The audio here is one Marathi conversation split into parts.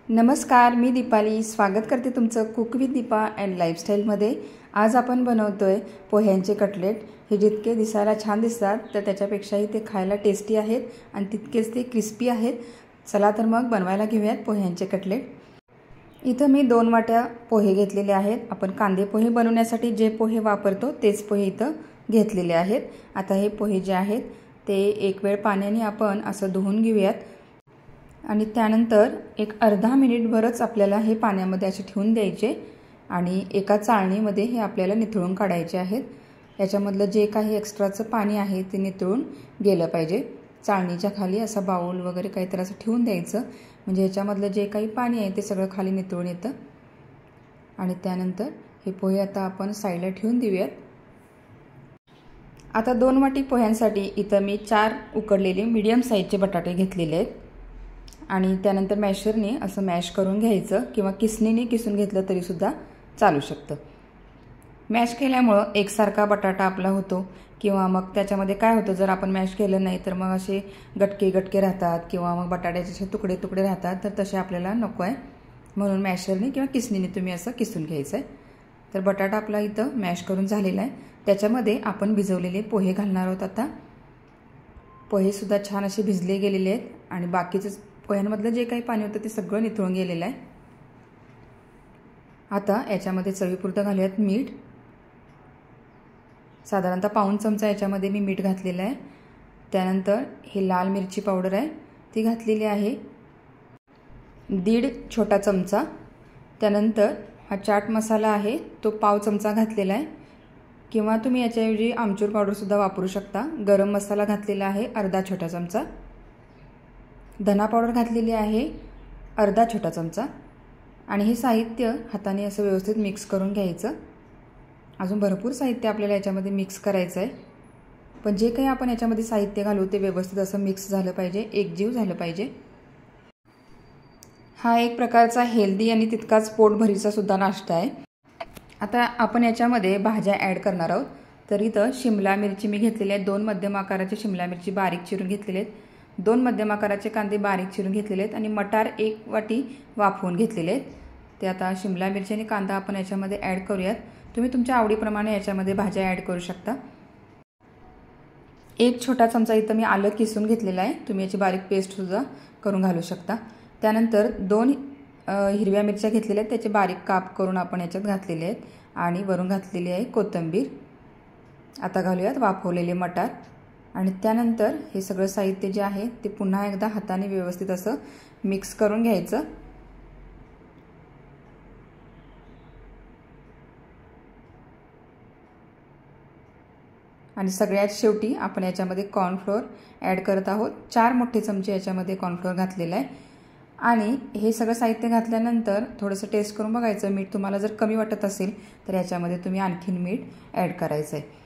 नमस्कार, मी दीपाली स्वागत करते तुमचं कुक विथ दीपा अँड लाईफस्टाईलमध्ये। आज आपण बनवतोय पोह्यांचे कटलेट। हे जितके दिसायला छान दिसतात तर त्याच्यापेक्षाही ते खायला टेस्टी आहेत आणि तितकेच ते क्रिस्पी आहेत। चला तर मग बनवायला घेऊयात पोह्यांचे कटलेट। इथं मी 2 वाट्या पोहे घेतलेले आहेत। आपण कांदे पोहे बनवण्यासाठी जे पोहे वापरतो तेच पोहे इथं घेतलेले आहेत। आता हे पोहे जे आहेत ते एक वेळ पाण्याने आपण असं धुवून घेऊयात आणि त्यानंतर एक अर्धा मिनिटभरच आपल्याला हे पाण्यामध्ये असे ठेवून द्यायचे आणि एका चाळणीमध्ये हे आपल्याला निथळून काढायचे आहेत। याच्यामधलं जे काही एक्स्ट्राचं पाणी आहे ते निथळून गेलं पाहिजे। चाळणीच्या खाली असा बाउल वगैरे काहीतरी असं ठेवून द्यायचं, म्हणजे ह्याच्यामधलं जे काही पाणी आहे ते सगळं खाली निथळून येतं। आणि त्यानंतर हे पोहे आता आपण साईडला ठेवून देऊयात। आता 2 वाटी पोह्यांसाठी इथं मी 4 उकडलेले मीडियम साईजचे बटाटे घेतलेले आहेत आणि त्यानंतर मॅशरने असं मॅश करून घ्यायचं किंवा किसणीने किसून घेतलं तरी सुद्धा चालू शकतं। मॅश केल्यामुळं एकसारखा बटाटा आपला होतो किंवा मग त्याच्यामध्ये काय होतं, जर आपण मॅश केलं नाही तर मग असे गटके गटके राहतात किंवा मग बटाट्याचे असे तुकडे तुकडे राहतात, तर तसे आपल्याला नको आहे। म्हणून मॅशरने किंवा किसणीने तुम्ही असं किसून घ्यायचं आहे। तर बटाटा आपला इथं मॅश करून झालेला आहे। त्याच्यामध्ये आपण भिजवलेले पोहे घालणार आहोत। आता पोहेसुद्धा छान असे भिजले गेलेले आहेत आणि बाकीचं पोह्यांमधलं जे काही पाणी होतं ते सगळं निथळून गेलेलं आहे। आता याच्यामध्ये चवीपुरतं घालूयात मीठ। साधारणतः पाऊण चमचा याच्यामध्ये मी मीठ घातलेलं आहे। त्यानंतर हे लाल मिरची पावडर आहे ती घातलेली आहे 1.5 छोटा चमचा। त्यानंतर हा चाट मसाला आहे तो पाव चमचा घातलेला आहे किंवा तुम्ही याच्याऐवजी आमचूर पावडरसुद्धा वापरू शकता। गरम मसाला घातलेला आहे अर्धा छोटा चमचा। धना पावडर घातलेली आहे अर्धा छोटा चमचा आणि हे साहित्य हाताने असं व्यवस्थित मिक्स करून घ्यायचं। अजून भरपूर साहित्य आपल्याला याच्यामध्ये मिक्स करायचं आहे, पण जे काही आपण याच्यामध्ये साहित्य घालू ते व्यवस्थित असं मिक्स झालं पाहिजे, एकजीव झालं पाहिजे। हा एक प्रकारचा हेल्दी आणि तितकाच पोटभरीचा सुद्धा नाश्ता आहे। आता आपण याच्यामध्ये भाज्या ॲड करणार आहोत। तर इथं शिमला मिरची मी घेतलेली आहे, 2 मध्यम आकाराची शिमला मिरची बारीक चिरून घेतलेली आहेत, 2 मध्यम आकाराचे कांदे बारीक चिरून घेतलेले आहेत आणि मटार 1 वाटी वाफवून घेतलेले आहेत। ते आता शिमला मिरची आणि कांदा आपण याच्यामध्ये ॲड करूयात। तुम्ही तुमच्या आवडीप्रमाणे याच्यामध्ये भाज्या ॲड करू शकता। 1 छोटा चमचा इथं मी आलं किसून घेतलेलं आहे, तुम्ही याची बारीक पेस्टसुद्धा करून घालू शकता। त्यानंतर 2 हिरव्या मिरच्या घेतलेल्या आहेत, त्याचे बारीक काप करून आपण याच्यात घातलेले आहेत आणि वरून घातलेली आहे कोथिंबीर। आता घालूयात वाफवलेले मटार आणि त्यानंतर हे सगळं साहित्य जे आहे ते पुन्हा एकदा हाताने व्यवस्थित असं मिक्स करून घ्यायचं। आणि सगळ्यात शेवटी आपण याच्यामध्ये कॉर्नफ्लोअर ॲड करत आहोत। 4 मोठे चमचे याच्यामध्ये कॉर्नफ्लोअर घातलेलं आहे आणि हे सगळं साहित्य घातल्यानंतर थोडंसं टेस्ट करून बघायचं। मीठ तुम्हाला जर कमी वाटत असेल तर याच्यामध्ये तुम्ही आणखीन मीठ ॲड करायचं आहे।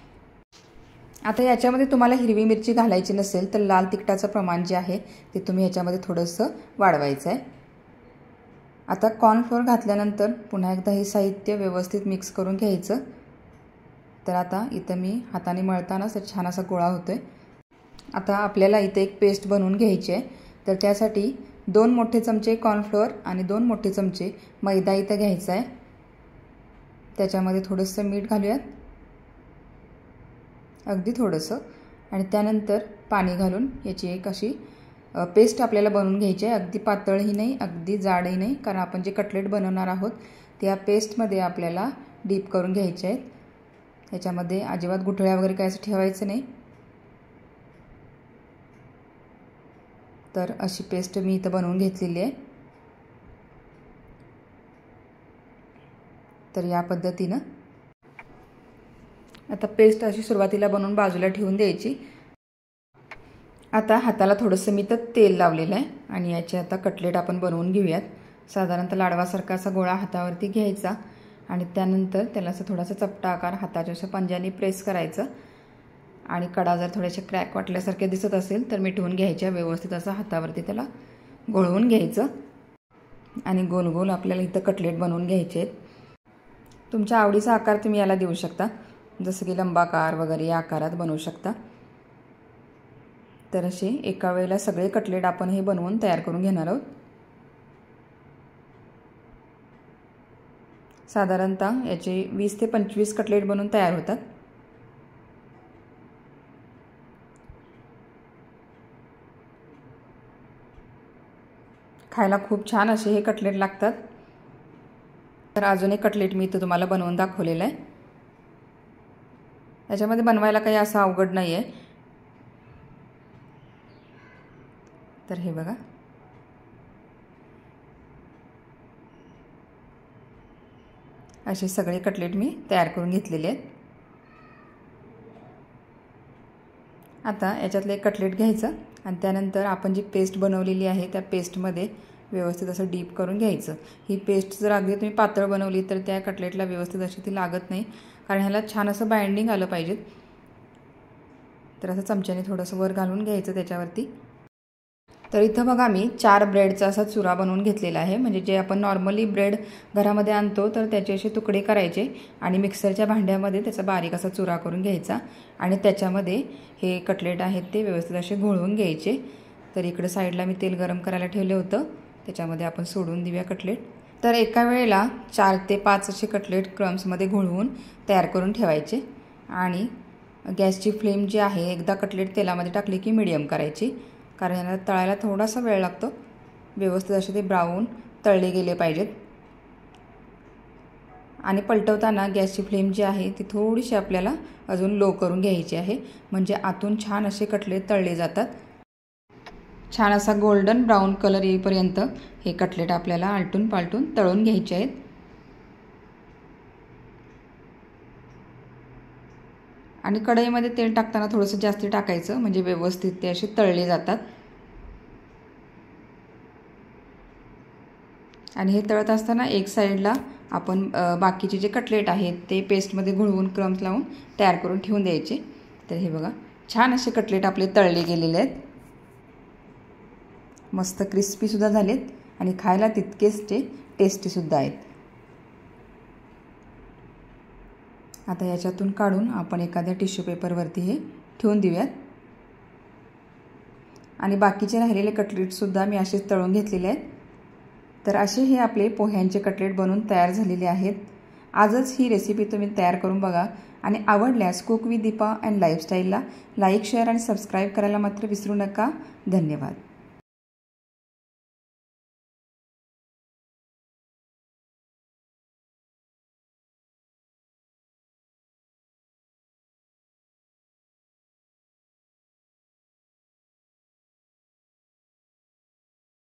आता याच्यामध्ये तुम्हाला हिरवी मिरची घालायची नसेल तर लाल तिखटाचं प्रमाण जे आहे ते तुम्ही याच्यामध्ये थोडंसं वाढवायचं आहे। आता कॉर्नफ्लोअर घातल्यानंतर पुन्हा एकदा हे साहित्य व्यवस्थित मिक्स करून घ्यायचं। तर आता इथं मी हाताने मळतानाच छान असा गोळा होतोय। आता आपल्याला इथे एक पेस्ट बनवून घ्यायची आहे, तर त्यासाठी 2 मोठे चमचे कॉर्नफ्लोअर आणि 2 मोठे चमचे मैदा इथं घ्यायचा आहे। त्याच्यामध्ये थोडंसं मीठ घालूयात, अगदी थोडंसं, आणि त्यानंतर पाणी घालून याची एक अशी पेस्ट आपल्याला बनवून घ्यायची आहे। अगदी पातळही नाही अगदी जाडही नाही, कारण आपण जे कटलेट बनवणार आहोत ते या पेस्टमध्ये आपल्याला डीप करून घ्यायचे आहेत। याच्यामध्ये अजिबात गुठळ्या वगैरे काय असं ठेवायचं नाही। तर अशी पेस्ट मी इथं बनवून घेतलेली आहे। तर या पद्धतीनं आता पेस्ट अशी सुरुवातीला बनवून बाजूला ठेवून द्यायची। आता हाताला थोडंसं मी तर तेल लावलेलं आहे आणि याचे आता कटलेट आपण बनवून घेऊयात। साधारणतः लाडवासारखा असा गोळा हातावरती घ्यायचा आणि त्यानंतर त्याला असं थोडासा चपटा आकार हाताच्या अशा पंजाने प्रेस करायचं आणि कडा जर थोडेसे क्रॅक वाटल्यासारखे दिसत असेल तर मिटवून घ्यायच्या। व्यवस्थित असं हातावरती त्याला घोळवून घ्यायचं आणि गोल गोल आपल्याला इथं कटलेट बनवून घ्यायचे आहेत। तुमच्या आवडीचा आकार तुम्ही याला देऊ शकता, जसं की लंबाकार वगैरे या आकारात बनवू शकता। तर असे एका वेळेला सगळे कटलेट आपण हे बनवून तयार करून घेणार आहोत। साधारणतः याचे 20 ते 25 कटलेट बनवून तयार होतात। खायला खूप छान असे हे कटलेट लागतात। तर अजून एक कटलेट मी इथं तुम्हाला बनवून दाखवलेला आहे। याच्यामध्ये बनवायला काही असं अवघड नाही आहे। तर हे बघा, असे सगळे कटलेट मी तयार करून घेतलेले आहेत। आता याच्यातलं एक कटलेट घ्यायचं आणि त्यानंतर आपण जी पेस्ट बनवलेली आहे त्या पेस्टमध्ये व्यवस्थित असं डीप करून घ्यायचं। ही पेस्ट जर अगदी तुम्ही पातळ बनवली तर त्या कटलेटला व्यवस्थित अशी ती लागत नाही, कारण ह्याला छान असं बाइंडिंग आलं पाहिजे। तर असं चमच्याने थोडंसं वर घालून घ्यायचं त्याच्यावरती। तर इथं बघा मी 4 ब्रेडचा असा चुरा बनवून घेतलेला आहे। म्हणजे जे आपण नॉर्मली ब्रेड घरामध्ये आणतो तर त्याचे असे तुकडे करायचे आणि मिक्सरच्या भांड्यामध्ये त्याचा बारीक असा चुरा करून घ्यायचा आणि त्याच्यामध्ये हे कटलेट आहेत ते व्यवस्थित असे घोळवून घ्यायचे। तर इकडे साईडला मी तेल गरम करायला ठेवले होतं, त्याच्यामध्ये आपण सोडून देऊया कटलेट। तर एका वेळेला 4 ते 5 असे कटलेट क्रम्समध्ये घोळवून तयार करून ठेवायचे आणि गॅसची फ्लेम जी आहे एकदा कटलेट तेलामध्ये टाकले की मीडियम करायची, कारण याला तळायला थोडासा वेळ लागतो। व्यवस्थित असे ते ब्राऊन तळले गेले पाहिजेत आणि पलटवताना गॅसची फ्लेम जी आहे ती थोडीशी आपल्याला अजून लो करून घ्यायची आहे, म्हणजे आतून छान असे कटलेट तळले जातात। छान असा गोल्डन ब्राऊन कलर येईपर्यंत हे कटलेट आपल्याला आलटून पालटून तळून घ्यायचे आहेत। आणि कढईमध्ये तेल टाकताना थोडंसं जास्त टाकायचं, म्हणजे व्यवस्थित ते असे तळले जातात। आणि हे तळत असताना एक साईडला आपण बाकीचे जे कटलेट आहेत ते पेस्टमध्ये घोळवून क्रम्स लावून तयार करून ठेवून द्यायचे। तर हे बघा, छान असे कटलेट आपले तळले गेलेले आहेत, मस्त क्रिस्पीसुद्धा झालेत आणि खायला तितकेच ते टेस्टीसुद्धा आहेत। आता याच्यातून काढून आपण एखाद्या टिश्यू पेपरवरती हे ठेवून देऊयात आणि बाकीचे राहिलेले कटलेटसुद्धा मी असेच तळून घेतलेले आहेत। तर असे हे आपले पोह्यांचे कटलेट बनवून तयार झालेले आहेत। आजच ही रेसिपी तुम्ही तयार करून बघा आणि आवडल्यास कुक विथ दीपा अँड लाईफस्टाईलला लाईक, शेअर आणि सबस्क्राईब करायला मात्र विसरू नका। धन्यवाद।